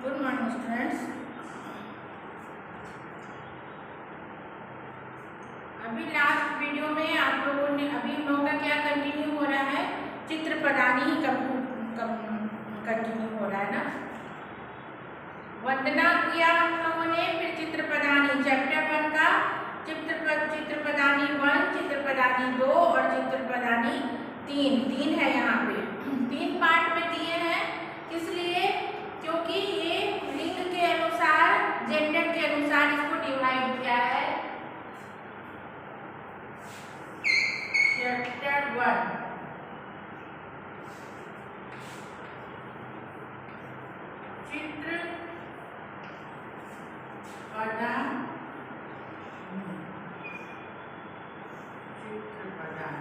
Good morning students. अभी last video में आप लोगों ने अभी हम लोगों का क्या कंटिन्यू हो रहा है, चित्र प्रदानी ही कंटिन्यू हो रहा है ना। वंदना किया हम लोगों ने, फिर चित्र प्रदानी चैप्टर 1 का चित्र प्रदानी 1, चित्र प्रदानी 2 और चित्र प्रदानी 3 है। यहाँ पे 3 पार्ट में दिए हैं। किस लिए? क्योंकि ये लिंग के अनुसार, जेंडर के अनुसार इसको डिवाइड किया है। चैप्टर 1 चित्र प्रदान, चित्र प्रदान।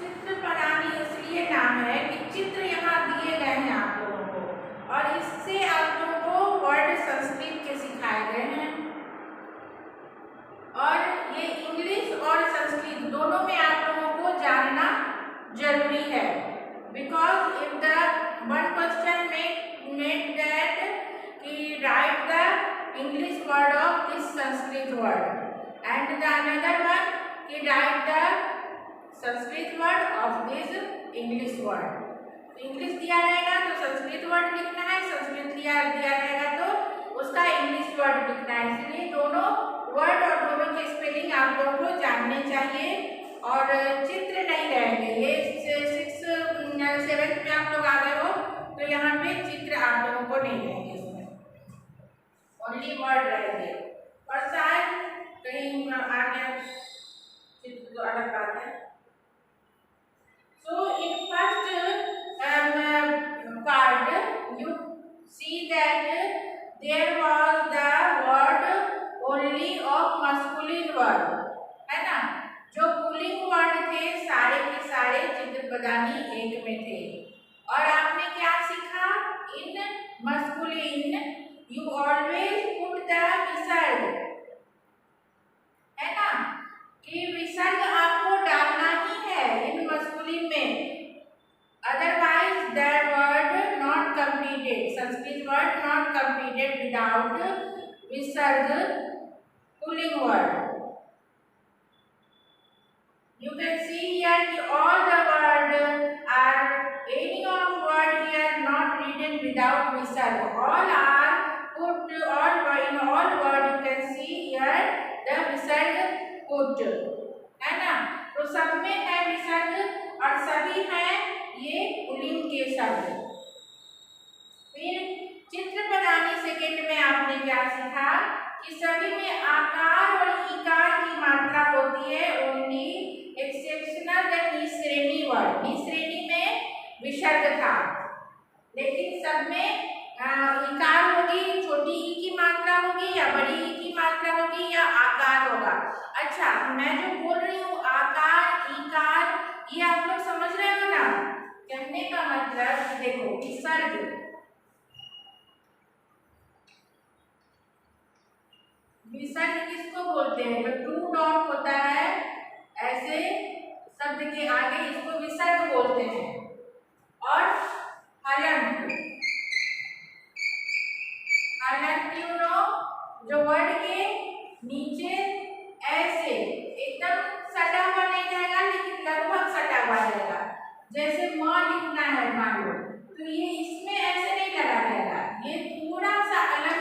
चित्र प्रदानी इसलिए नाम है कि चित्र यहाँ दिए गए हैं आप लोगों को, और इससे आप लोगों को वर्ड संस्कृत के सिखाए गए हैं। और ये इंग्लिश और संस्कृत दोनों में आप लोगों को जानना जरूरी है। Because if the one question made that कि write the English word of this Sanskrit word and the another one कि write the Sanskrit word of this English word. English दिया रहेगा तो संस्कृत वर्ड लिखना है, संस्कृत दिया रहेगा तो उसका इंग्लिश वर्ड लिखना है। इसलिए दोनों वर्ड और दोनों के स्पेलिंग आप लोगों को जानने चाहिए। और चित्र नहीं रहेंगे, ये 6th-7th में आप लोग आ गए हो तो यहाँ पे चित्र आप लोगों को नहीं रहेंगे, इसमें ओनली वर्ड रहेंगे। और शायद कहीं आ गया चित्र तो अलग बात है। So in first part you see that there was the word only of masculine word, है ना। जो पुल्लिंग वर्ड थे सारे के सारे चित्र प्रदानी 1 में थे। और आपने क्या सीखा? इन masculine you always put the विसर्ग, है ना, कि विसर्ग आपको डालना ही है इन masculine में, otherwise that word not completed, Sanskrit word not completed without विसर्ग pulling word। You can see here all the word are, any of word here not written without visarga. All are put, in all word you can see here the visarga put, है ना। तो सब में है विसर्ग और सभी है ये पुल्लिंग के शब्द। फिर चित्र प्रदानी 2nd में आपने क्या सीखा कि सभी में आकार और इकार की मात्रा होती है ओनली एक्सेप्शनल द निश्रेणी वर्ड। निश्रेणी में विसर्ग था, लेकिन सब में इकार होगी, छोटी ई की मात्रा होगी या बड़ी ई की मात्रा होगी या आकार होगा। अच्छा, मैं जो बोल रही हूँ आकार इकार, ये आप लोग समझ रहे हो ना। कहने का मतलब देखो, विसर्ग विसर्ग किसको बोलते हैं? जो 2 डॉट होता है ऐसे शब्द के आगे, इसको विसर्ग बोलते हैं। और हलंत, हलंत यू नो, जो वर्ड के नीचे ऐसे एकदम सटा हुआ नहीं जाएगा, लेकिन लगभग सटा हुआ जाएगा। जैसे म लिखना है मान लो, तो ये इसमें ऐसे नहीं लगा जाएगा, ये थोड़ा सा अलग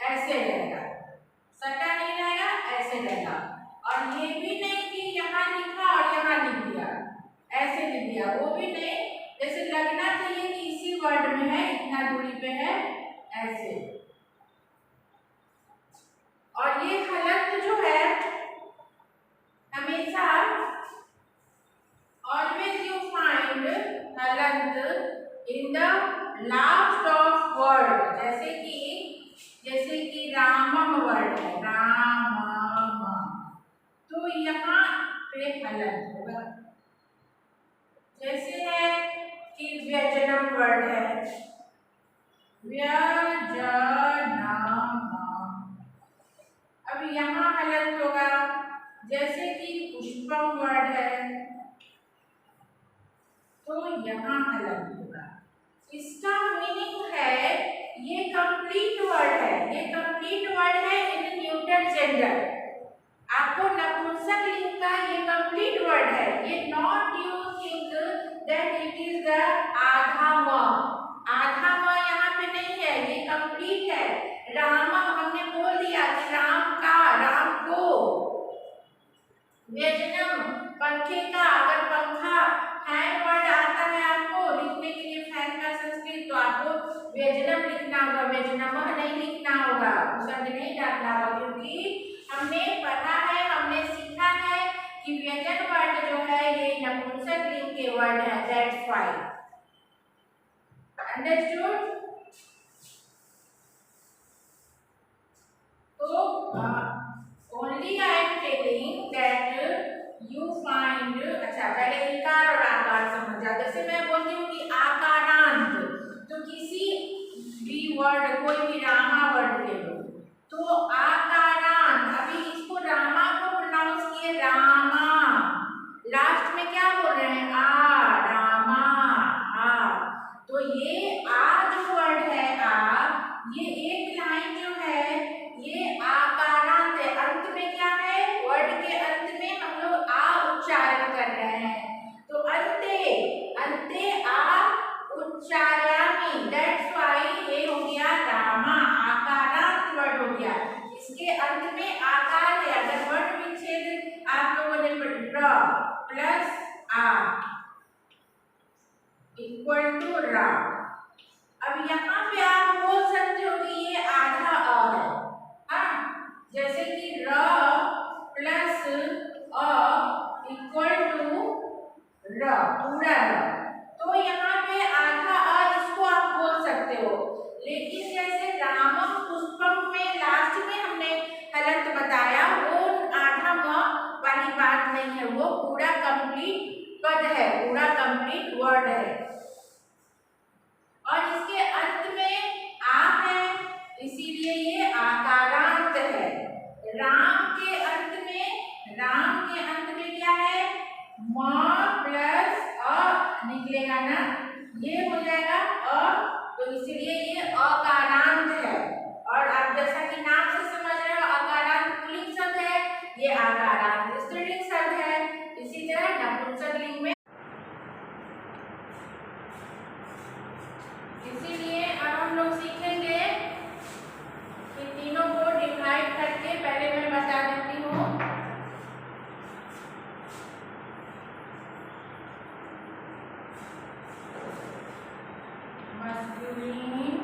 ऐसे रहेगा, सटा नहीं रहेगा, ऐसे रहेगा। और ये भी नहीं कि यहाँ लिखा और यहाँ लिख दिया, ऐसे लिख दिया, वो भी नहीं। जैसे लगना चाहिए कि इसी वर्ड में है, इतना दूरी पे है, ऐसे। और ये हलंत जो है हमेशा always you find हलंत in the last of word, जैसे कि रामम वर्ड है, रामम, तो यहाँ पे हलंत होगा। जैसे है कि व्यंजनम वर्ड है, व्यंजनम, अब यहाँ हलंत होगा। जैसे कि पुष्पम वर्ड है तो यहाँ अलग होगा। इसका मीनिंग है ये कंप्लीट वर्ड है, ये कंप्लीट वर्ड है इन न्यूटर जेंडर। आपको नपुंसक लिंग का ये कंप्लीट वर्ड है, ये not you think that it is the आधा म। आधा म यहाँ पे नहीं है, ये कंप्लीट है। राम हमने बोल दिया कि राम का, राम को। व्यंजनम पंखे का, अगर पंखा फैन वर्ड आता है आपको लिखने के लिए फैन का संस्कृत, तो आपको व्यंजनम लिखना होगा, व्यंजनम नहीं लिखना होगा, शब्द नहीं डालना होगा, क्योंकि हमने पढ़ा है, हमने सीखा है कि व्यंजन वर्ड जो है ये नपुंसक लिंग के वर्ड है। That's why. अंडरस्टूड? तो only I am telling that you find. अच्छा, पहले इकार और आकार समझ जाओ। जैसे मैं बोलती हूँ कि आकारांत, तो किसी भी वर्ड, कोई भी रामा वर्ड ले लो तो आकारांत, अभी इसको रामा को प्रोनाउंस किए रामा, लास्ट में क्या बोल रहे हैं? आ, रामा, आ। तो ये आ जो वर्ड है, आ, ये एक लाइन जो है ये आकारांत है। अंत में क्या है? वर्ड के अंत में हम लोग आ उच्चारण कर रहे हैं, तो अंते, अंते आ उच्चारामि। दैट्स व्हाई ये हो गया रामा, आकारांत वर्ड हो गया। इसके अंत में आकार है। अगर वर्ड विच्छेद आप लोगों ने र प्लस आ इक्वल टू रा। अब यहाँ पे आप बोल सकते हो कि ये आधा अ है, हाँ, जैसे कि र प्लस अ इक्वल टू र, पूरा र। तो यहाँ पे आधा अ इसको आप बोल सकते हो। लेकिन जैसे रामम पुष्पम में लास्ट में हमने हलंत बताया, वो आधा म वाली बात नहीं है, वो पूरा कंप्लीट पद है, पूरा कंप्लीट वर्ड है। और इसके अंत में आ है, इसीलिए ये आकारांत है। राम के अंत में, राम के अंत में क्या है? म प्लस अ निकलेगा ना, ये हो जाएगा अ, तो इसीलिए ये अकारांत है। और आप जैसा कि नाम से समझ रहे हो, अकारांत पुल्लिंग शब्द है, ये आकारांत स्त्रीलिंग शब्द है। इसी तरह नपुंसक लिंग में, इसीलिए अब हम लोग सीखेंगे कि तीनों को डिवाइड करके, पहले मैं बता देती हूँ। Masculine,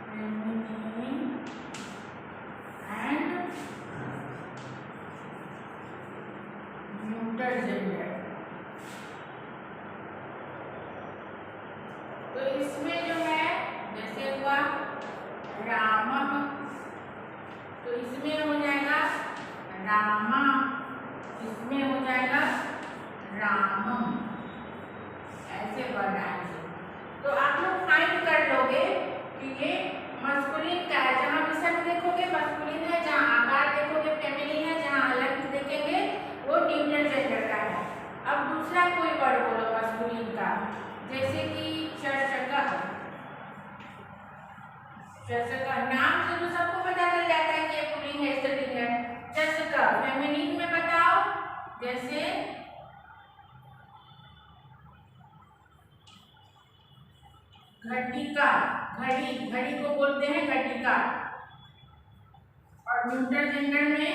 feminine and neuter gender. तो इसमें जो है, जैसे हुआ रामम, तो इसमें हो जाएगा रामा, इसमें हो जाएगा रामम, ऐसे वर्ड आएंगे। तो आप लोग फाइंड कर लोगे कि ये मस्कुलिन का है, जहाँ भी शब्द देखोगे मस्कुलिन है, जहाँ आकार देखोगे फेमिनिन है, जहाँ हलंत देखेंगे वो न्यूटर जेंडर का है। अब दूसरा कोई वर्ड बोलो मस्कुलिन का, जैसे कि चर्चका। चर्चका नाम से तो सबको पता चल जाता है कि ये पुल्लिंग है, स्त्रीलिंग है। चर्चका फेमिनिन में बताओ, जैसे घटिका, घड़ी, घड़ी को बोलते हैं घटिका। और न्यूटर जेंडर में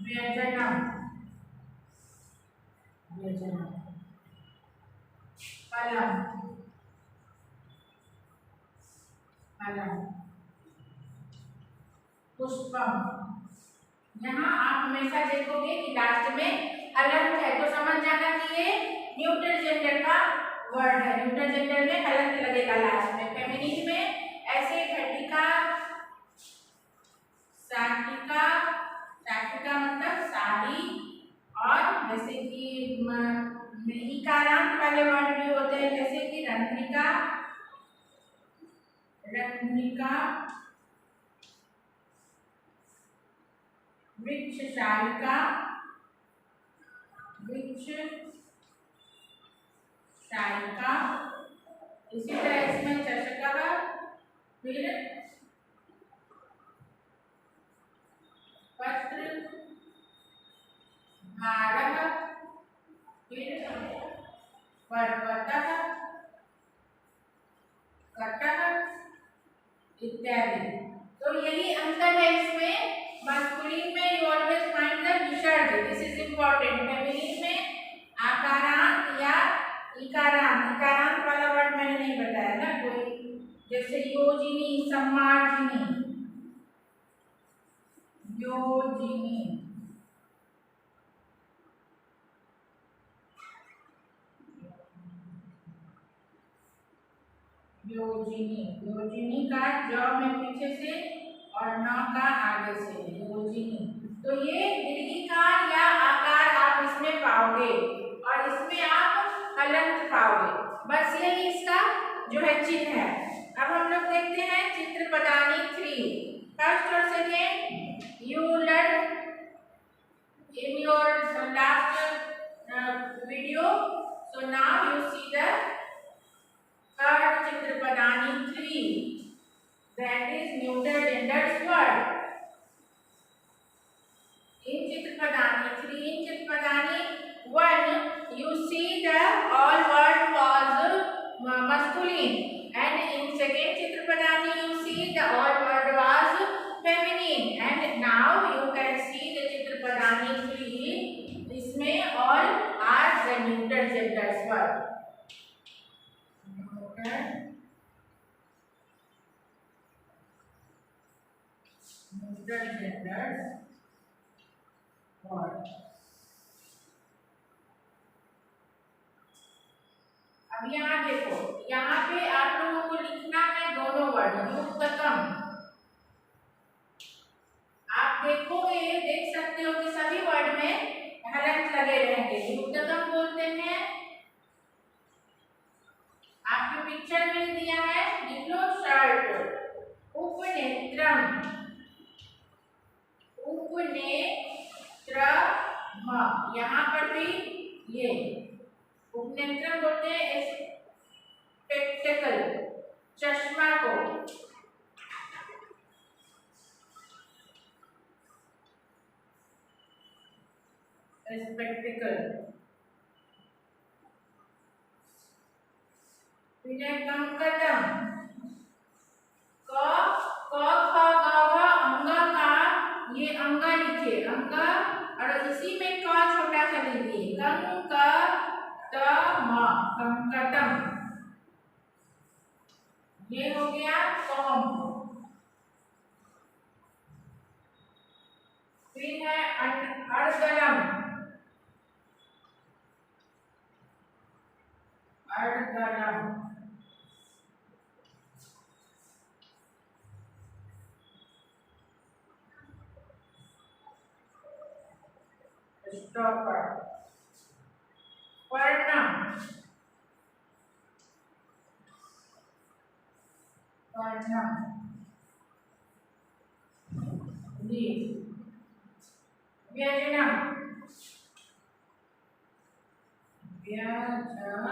व्यंजनम, व्यंजनम, कलम, कलम, पुष्पम। यहाँ आप हमेशा देखोगे कि लास्ट में हलंत है, तो समझ जाना कि ये न्यूटर जेंडर का वर्ड है। न्यूटर जेंडर में हलंत लगेगा लास्ट में। फेमिनिन में ऐसे घटिका, साटिका, साटिका मतलब साड़ी, और जैसे कि इकारांत वाले वर्ड भी होते हैं, जैसे कि रंध्रिका, रंध्रिका, वृक्षशायिका, वृक्षशायिका। इसी तरह इसमें चषकः, फिर पत्रभारः, फिर पर्वतः, कटः इत्यादि। तो यही अंतर है इसमें। मस्कुलिन में यू ऑलवेज फाइंड द विसर्ग, दिस इज इम्पोर्टेंट। फेमिनिन में आकारांत या इकारांत, इकारांत वाला वर्ड मैंने नहीं बताया ना कोई, जैसे योजिनी, सम्मार्जिनी, योजिनी, योजिनी, योजिनी का ज में पीछे से और न का आगे से, योजिनी। तो ये दीर्घिकार या आकार आप इसमें पाओगे और इसमें आप हलंत पाओगे। बस यही इसका जो है चिन्ह है। अब हम लोग देखते हैं चित्र पदानी 3, फर्स्ट और second you learn in your last video. So now you see the third Chitrapadani 3, that is neuter gendered word. In Chitrapadani 3, in Chitrapadani 1, you see the all word was masculine, and in second Chitrapadani you see the all word was feminine, and now you can see the Chitrapadani 3, इसमें all are the neuter gendered word. Neuter gendered word. अब यहाँ देखो, यहाँ पे आप लोगों को लिखना है दोनों वर्ड, युक्तकम। आप देखोगे, देख सकते हो कि सभी वर्ड में हलंत लगे रहेंगे। युक्तकम बोलते हैं, आपके पिक्चर में दिया है, लिख लो शर्ट। उपनेत्रम, उपनेत्रम, यहाँ पर भी ये उपनेत्रम बोलते हैं स्पेक्टेकल, चश्मा को। स्पेक्टेकल। फिर कंकतम, क ख ग घ अंग का, ये अंगा लिखे, अंगा, और इसी में क छोटा सा लीजिए, कंकतम, कंकतम। ये हो गया कॉम। फिर है अर्धगलम, अर्धगलम। स्टॉपर। वर्णम, वर्णम। व्यंजनम, व्यंजनम।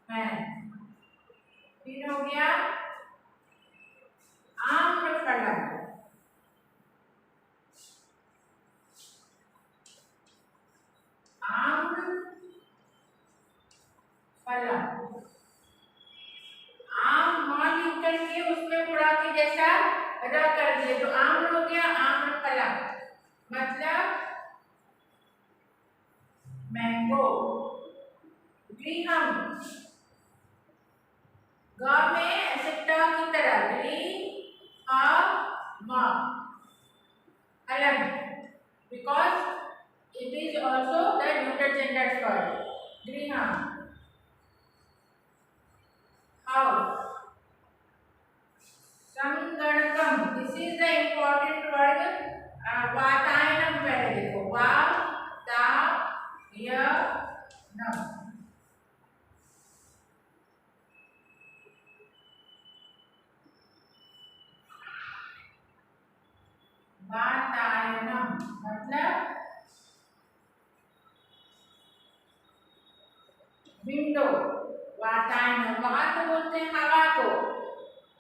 है। फिर हो गया आम्रफलम, आम्रफलम। आम मान लिख करके उसमें बुढ़ा के जैसा र कर दिए तो आम्र हो गया, आम्रफलम मतलब मैंगो। गृहम, ग में ऐसे ट की तरह, गृहम, because it is also the neuter gendered word. Griham, house. Sanganakam, this is the important word. वातायनम पहले देखो, वातायनम। विंडो, वातायनम, वहां तो बोलते हैं हवा को,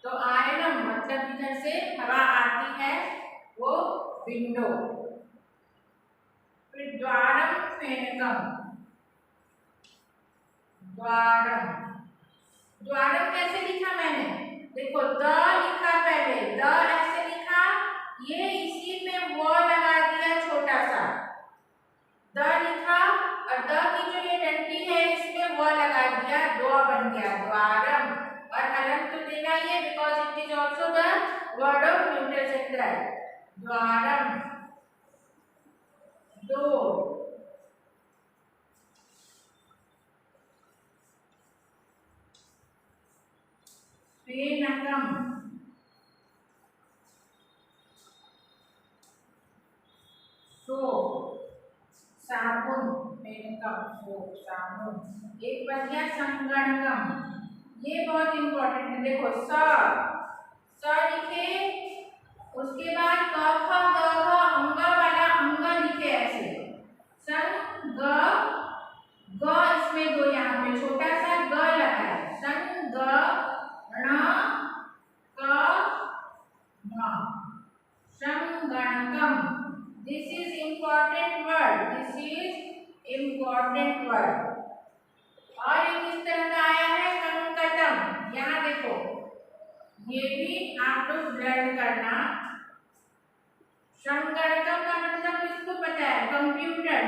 तो आयनम मतलब इधर से हवा आती है वो विंडो। फिर द्वारम फेनकम, द्वारम, द्वारम कैसे लिखा मैंने, देखो द लिखा पहले, द ऐसे लिखा, ये इसी में वो लगा दिया छोटा सा, द लिखा और द की जो ये डंडी है इसमें वो लगा दिया, दो बन गया द्वारम। और अलग तो देना ही है because it is also the word of neutral gender. द्वारम, दो, फेनकम, सोप, साबुन, फेनकम सोप साबुन। एक बन गया संगणकम, ये बहुत इंपॉर्टेंट है, देखो स लिखे, उसके बाद क ख ग घ अंग वाला अंग लिखे ऐसे, संग ग इसमें दो, यहाँ पे छोटा सा ग लगा है, संग ण क म, संगणकम। This is important word, this is important word. और एक इस तरह का आया है कंकतम, यहाँ देखो, ये भी आप लोग लर्न करना। संगणकम का मतलब किसको पता है, कंप्यूटर,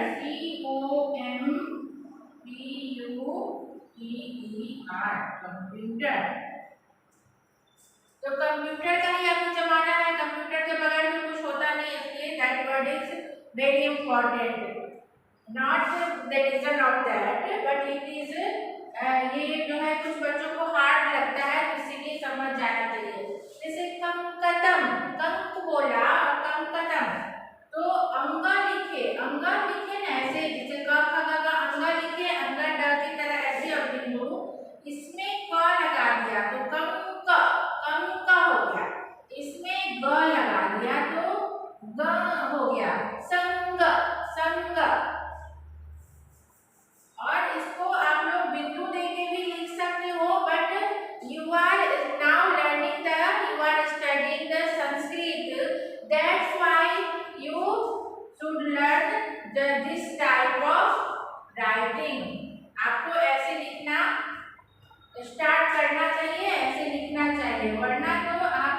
COMPUTER, कंप्यूटर। तो कंप्यूटर का ही अभी जमाना है, कंप्यूटर के बगैर में कुछ होता नहीं, इसलिए that word is very important, not the reason of that but it is, ये जो है कुछ बच्चों को हार्ड लगता है तो इसीलिए समझ जाना चाहिए। जैसे कंकतम, कंक बोला और कंकतम, तो अंगा लिखे, अंगा लिखे ना ऐसे, जैसे क ख ग घ अंगा लिखे, अंगा ड की तरह ऐसे, और बिंदु इसमें क लगा दिया तो कंक, कंक हो गया, इसमें ग लगा दिया तो ग हो गया, संग, संग। और इसको आप लोग बिंदु देके भी लिख सकते हो, but you are now learning the, you are studying the Sanskrit, that's why you should learn this type of writing. आपको ऐसे लिखना स्टार्ट करना चाहिए, ऐसे लिखना चाहिए, वरना तो आप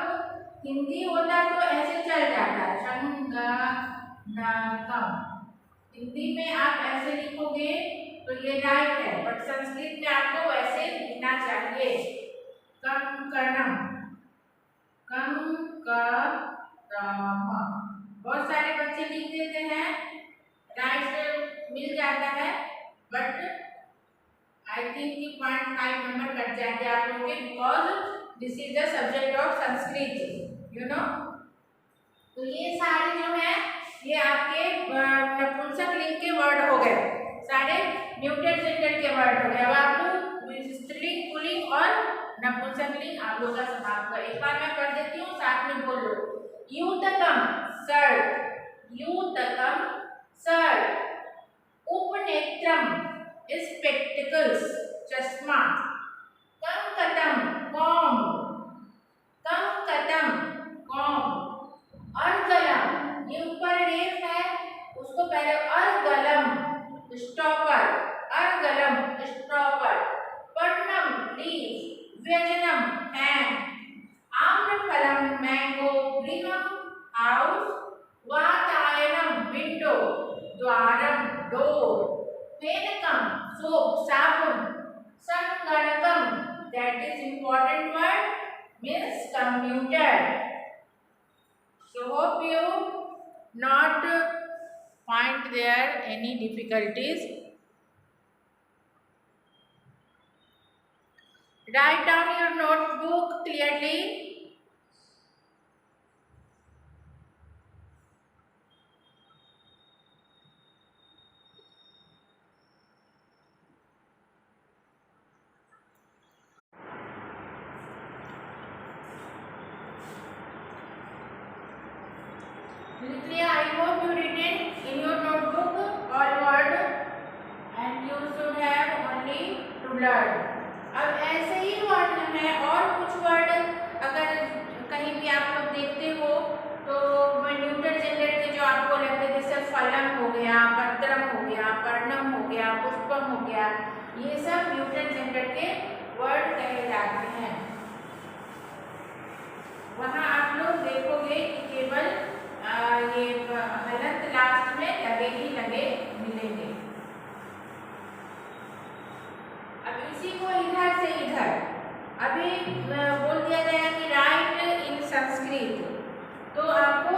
हिंदी होता तो ऐसे चल जाता, संगणकम, हिंदी में आप ऐसे लिखोगे तो ये राइट है, बट संस्कृत में आपको ऐसे लिखना चाहिए। कंकणम, कंकतम, बहुत सारे बच्चे लिख देते हैं, राइट मिल जाता है, बट आई थिंक कि 0.5 नंबर कट जाएंगे आप लोगों के, because this is the subject of Sanskrit, you know. तो ये सारे जो है ये आपके नपुंसक लिंग के वर्ड हो गए, सारे न्यूट्रल जेंडर के वर्ड हो गए। अब आप लोग स्त्रीलिंग, पुल्लिंग और नपुंसक लिंग आप लोग का समाप्त कर, एक बार मैं कर देती हूँ, साथ में बोल लो। यूतकम शर्ट, यूतकम शर्ट, उपनेत्रम स्पेक्टिकल्स चश्मा, कंकतम कॉम, कंकतम कॉम, अर्गलम, ये ऊपर रेफ है उसको पहले अर्गलम स्टॉपर, अर्गलम स्टॉपर, पर्णम लीफ, व्यजनम फैन, आम्रफलम मैंगो, गृहम हाउस, वातायनम विंडो, द्वारम डोर, फेनकम सोप साबुन, संगणकम that is important word means computer. So hope you not find there any difficulties. Write down your notebook clearly. I hope you written in your notebook all word, and you should have only blood. अब ऐसे ही word में और कुछ word अगर कहीं भी आप लोग देखते हो तो न्यूटर जेंडर के जो आपको लगते हैं, जैसे फलम हो गया, पत्रम हो गया, पर्णम हो गया, पुष्पम हो गया, ये सब न्यूटर जेंडर के वर्ड कहे जाते हैं। वहाँ आप लोग देखोगे कि केवल ये हलंत लास्ट में लगे ही लगे मिलेंगे। अब इसी को इधर से इधर अभी बोल दिया गया कि राइट इन संस्कृत, तो आपको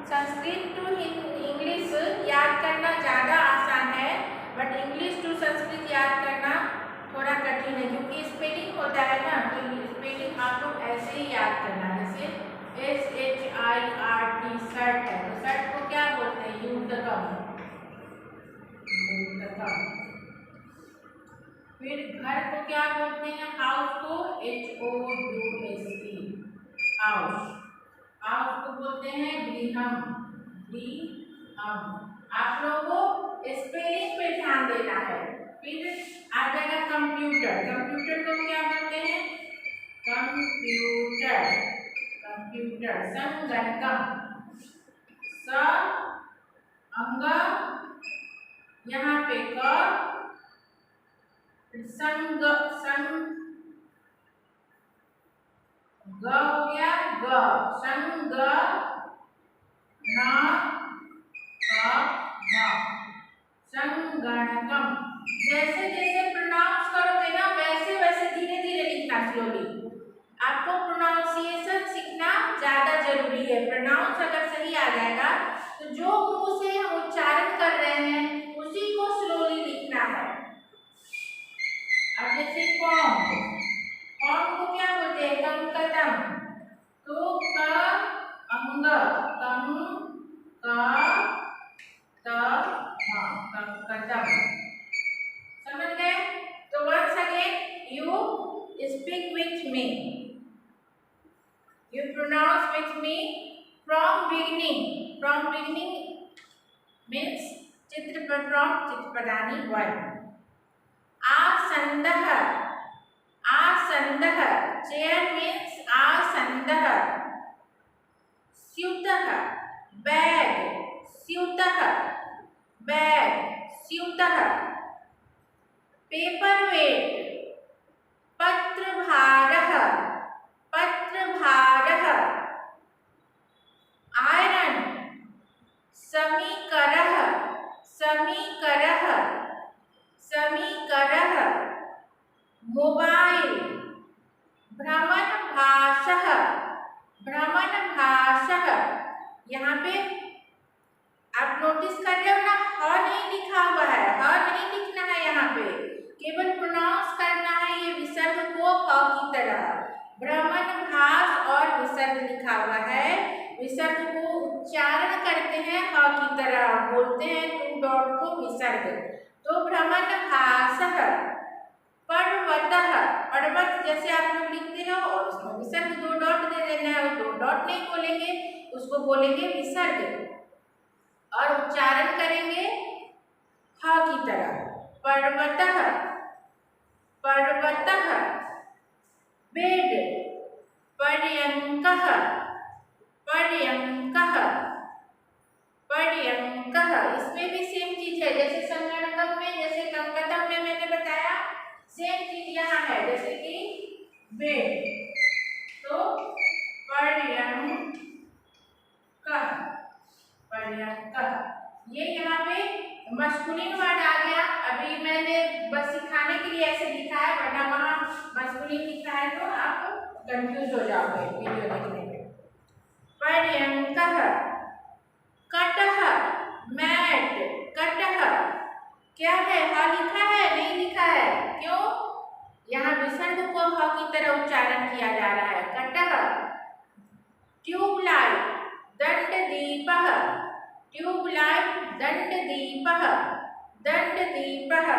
संस्कृत टू इंग्लिश याद करना ज़्यादा आसान है, बट इंग्लिश टू संस्कृत याद करना थोड़ा कठिन है, क्योंकि स्पेलिंग होता है ना, तो स्पेलिंग आप लोग ऐसे ही याद करना। जैसे SHIRT शर्ट है, तो शर्ट को क्या बोलते हैं? यूतकम। फिर घर को क्या बोलते हैं? हाउस को HOUSE, हाउस। हाउस को बोलते हैं गृहम, गृहम। आप लोगों को स्पेलिंग पे ध्यान देना है। फिर आ जाएगा कंप्यूटर। कंप्यूटर को क्या बोलते हैं? Computer, computer. संगणकम, स अंग यहाँ पे क, संग संग ग हो गया, ग संग न संगणकम। जैसे जैसे प्रोनाउंस करोगे ना, वैसे वैसे धीरे धीरे लिखना, स्लोली। आपको प्रोनाउंसिएशन सीखना ज्यादा जरूरी है। प्रोनाउंस अगर सही आ जाएगा तो जो मुंह से हम उच्चारण कर रहे हैं उसी को स्लोली लिखना है। अब जैसे कॉम, कॉम को क्या बोलते हैं? कंकतम। तो क अंग, कम क त कंकतम। समझ गए? तो once again you speak with me, you pronounce with me from beginning. From beginning means from चित्रपदानी 1। आसंदः, आसंदः, चेयर मीन्स आसंदः। स्यूतः, बैग, स्यूतः, बैग, स्यूतः। पेपर वेट, पत्रभारः, पत्रभारः। आयरन, समीकरः, समीकरः, समीकरः। मोबाइल, भ्रमणभाषः, भ्रमणभाषः। यहाँ पे आप नोटिस कर रहे हो ना, ह नहीं लिखा हुआ है, ह नहीं लिखना है यहाँ पे, केवल प्रोनाउंस करना है ये विसर्ग को ह की तरह। भ्रमणभाष और विसर्ग लिखा हुआ है, विसर्ग को उच्चारण करते हैं ह की तरह, बोलते हैं 2 डॉट को विसर्ग। तो भ्रमणभाषः। पर्वतः, पर्वत जैसे आप लोग लिखते हो और उसमें विसर्ग 2 डॉट दे देना है, वो 2 डॉट नहीं बोलेंगे, उसको बोलेंगे विसर्ग और उच्चारण करेंगे ह की तरह। पर्वतः, पर्वतः। बेड, पर्यंकः, पर्यंकः, पर्यंकः। इसमें भी सेम चीज है, जैसे संगणकम में, जैसे कंकतम में मैंने बताया, सेम चीज यहाँ है। जैसे कि बेड, तो पर्यंकः, पर्यंकः। ये यहाँ पे मस्कुलिन वर्ड आ गया। अभी मैंने बस सिखाने के लिए ऐसे लिखा है, वरना वहाँ मस्कुलिन लिखा है तो आप कंफ्यूज हो जाओगे वीडियो देखने में। पर्यंकः। कटः, मैट, कटः। क्या है? ह लिखा है? नहीं लिखा है, क्यों? यहाँ विसर्ग को ह की तरह उच्चारण किया जा रहा है, कटः। Tubelight, दंडदीपः, tubelight, दंडदीपः, दंडदीपः।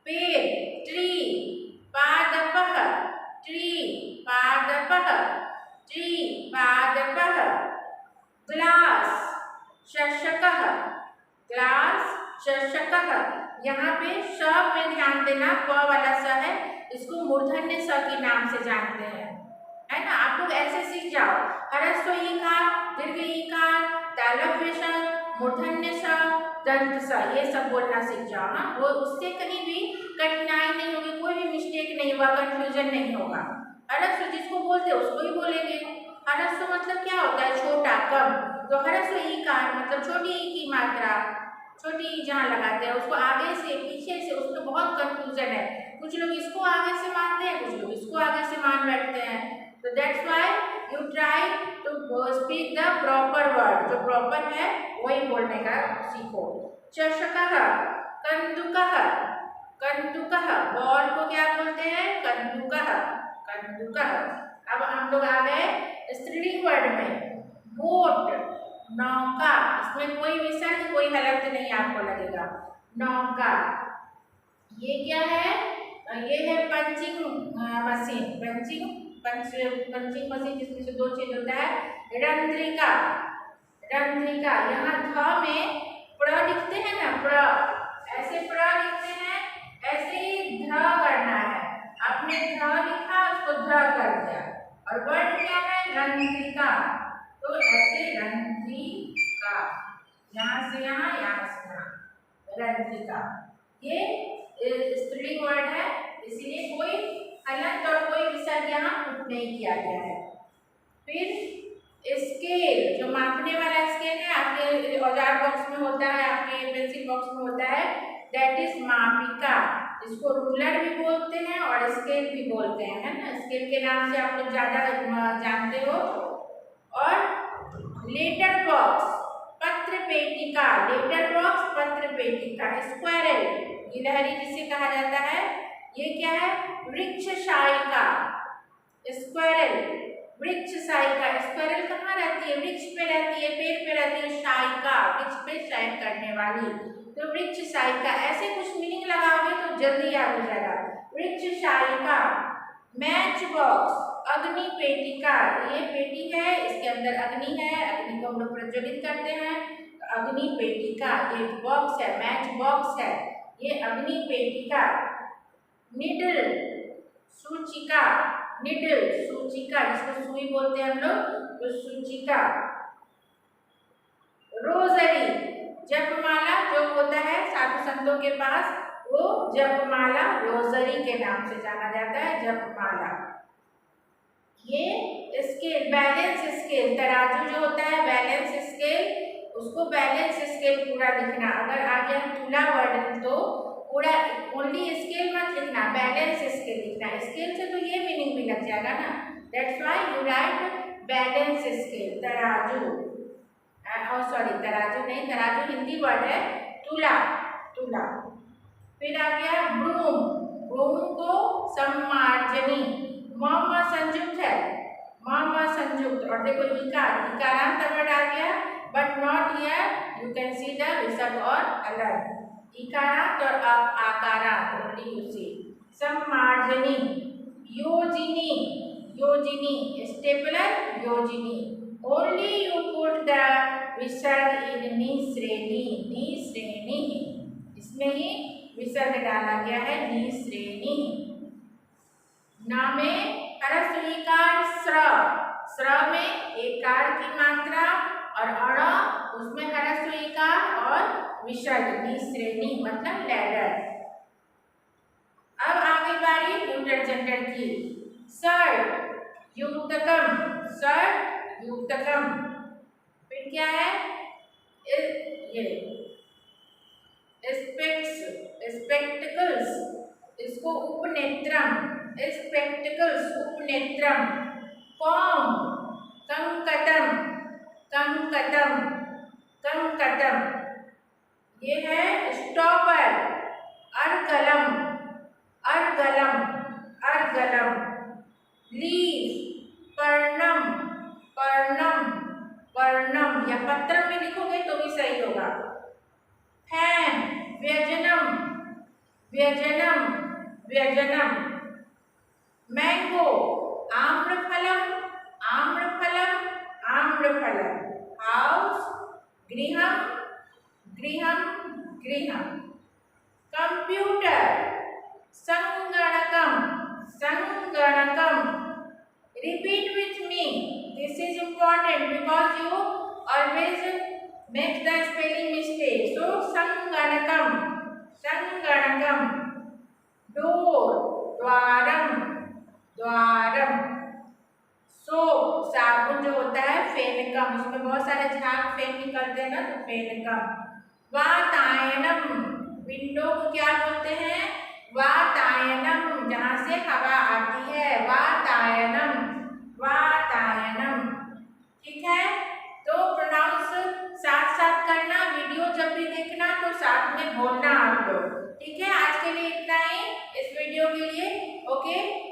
पेड़, ट्री, पादपः, ट्री, पादपः, ट्री, पादपः। ग्लास, चषकः, ग्लास, चषकः, यहाँ पे श में ध्यान देना, प वाला स है, इसको मूर्धन्य स के नाम से जानते हैं, है ना। आप लोग ऐसे सीख जाओ, ह्रस्व ईकार, दीर्घ ईकार, तालव्य श, मूर्धन्य स, दंत स, ये सब बोलना सीख जाओ। हाँ, वो उससे कहीं भी कठिनाई नहीं होगी, कोई भी मिस्टेक नहीं होगा, कंफ्यूजन नहीं होगा। ह्रस्व जिसको बोलते हैं उसको ही बोलेंगे। ह्रस्व मतलब क्या होता है? छोटा, कम। तो ह्रस्व ईकार मतलब छोटी ई की मात्रा, छोटी ई जहाँ लगाते हैं उसको आगे से पीछे से, उसमें बहुत कंफ्यूजन है। कुछ लोग इसको आगे से मानते हैं, कुछ लोग इसको आगे से मान बैठते हैं। तो that's why you try to speak the proper word, जो प्रॉपर है वही बोलने का सीखो। चषकः, कन्दुकः, कन्दुकः, बॉल को क्या बोलते हैं? कन्दुकः, कन्दुकः। अब हम लोग आ गए स्त्रीलिंग वर्ड में। बोट, नौका, इसमें कोई विसर्ग कोई हलंत नहीं आपको लगेगा। नौका, ये क्या है? ये है पंचिंग मशीन, पंचिंग मशीन जिसमें से 2 छेद होता है। रंध्रिका, रंध्रिका, यहाँ ध में प्र लिखते हैं ना, प्र, ऐसे प्र लिखते हैं, ऐसे ही ध करना है। आपने ध लिखा, उसको ध कर दिया, और वर्ड क्या है? रंध्रिका, तो ऐसे रंध्रिका, यहाँ से यहाँ, यहाँ से यहाँ, रंध्रिका। ये स्त्रीलिंग वर्ड है, इसीलिए कोई हलंत और कोई विसर्ग यहाँ पुट नहीं किया गया है। फिर स्केल, जो मापने वाला स्केल है, आपके औजार बॉक्स में होता है, आपके पेंसिल बॉक्स में होता है, दैट इज मापिका। इसको रूलर भी बोलते हैं और स्केल भी बोलते हैं, है ना। स्केल के नाम से आप लोग ज्यादा जानते हो। और लेटर बॉक्स, पत्र पेटिका, लेटर बॉक्स, पत्र पेटिका। स्क्वायरल, गिलहरी जिसे कहा जाता है, ये क्या है? वृक्ष शायिका, स्क्वायरल, वृक्ष शायिका। स्क्वायरल कहाँ रहती है? वृक्ष पे रहती है, पेड़ पे रहती है। शायिका, वृक्ष पे शयन करने वाली, तो वृक्ष शायिका। ऐसे कुछ मीनिंग लगाओगे तो जल्दी याद हो जाएगा। वृक्ष शायिका। मैच बॉक्स, अग्नि पेटिका, ये पेटी है, इसके अंदर अग्नि है, अग्नि को हम लोग प्रज्वलित करते हैं, अग्नि पेटिका। ये बॉक्स है, मैच बॉक्स है, ये अग्नि पेटिका। निडल, सूचिका, निडल, सूचिका, जिसको सुई बोलते हैं हम लोग, तो सूचिका। रोजरी, जपमाला, जो होता है साधु संतों के पास, वो जपमाला रोजरी के नाम से जाना जाता है, जपमाला। ये स्केल, बैलेंस स्केल, तराजू जो होता है, बैलेंस स्केल, उसको बैलेंस स्केल पूरा लिखना। अगर आ गया तुला वर्ड तो पूरा ओनली स्केल मत लिखना, बैलेंस स्केल लिखना। स्केल से तो ये मीनिंग भी लग जाएगा ना, that's why you right balance scale, तराजू। सॉरी, तराजू नहीं, तराजू हिंदी वर्ड है, तुला, तुला। फिर आ गया ब्रूम, ब्रूम को सम्मार्जनी, म संयुक्त है, म संयुक्त। और देखो इकार, इकारांत वर्ड आ गया, but not here you can see the विसर्ग और अलग। इकारांत और आकारांत, ओनली यू सी। सम्मार्जनी, योजिनी, योजिनी, स्टेपलर, योजिनी। ओनली यू पुट द विसर्ग इन नी श्रेणी, नी श्रेणी, इसमें ही विसर्ग डाला गया है, नी श्रेणी। न में ह्रस्व ईकार स्र, स्र में एकार की मात्रा, और अण उसमें ह्रस्व ईकार और विसर्ग, नी श्रेणी मतलब लैडर। अब आ गई बारी न्यूटर जेंडर की। शर्ट, युक्तकम, शर्ट, युक्तकम। फिर क्या है? ये स्पेक्स, स्पेक्टिकल्स, इसको उपनेत्रम, स्पेक्टिकल्स, उपनेत्रम। कॉम, कंकतम, कंकतम, कंकतम। ये है स्टॉपर, अर्गलम, अर्गलम, अर्गलम। लीफ, पर्णम, पर्णम, पर्णम, या पत्रम में लिखोगे तो भी सही होगा। फैन, व्यजनम, व्यजनम, व्यजनम। मैंगो, आम्रफलम, आम्रफलम, आम्रफलम। हाउस, गृहम, गृहम, गृहम। कंप्यूटर संगणकम संगणकम। Repeat with me. This is important because you always make the spelling mistake. So संगणकम संगणकम। डोर द्वारम द्वारम। सोप साबुन जो होता है फेनकम, उसमें बहुत सारे झाग फेन निकलते हैं ना, तो फेनकम। वातायनम विंडो को क्या बोलते हैं? वातायनम, जहाँ से हवा आती है, वातायनम वातायनम। ठीक है, तो प्रोनाउंस साथ साथ करना, वीडियो जब भी देखना तो साथ में बोलना आप लोग। ठीक है, आज के लिए इतना ही इस वीडियो के लिए। ओके।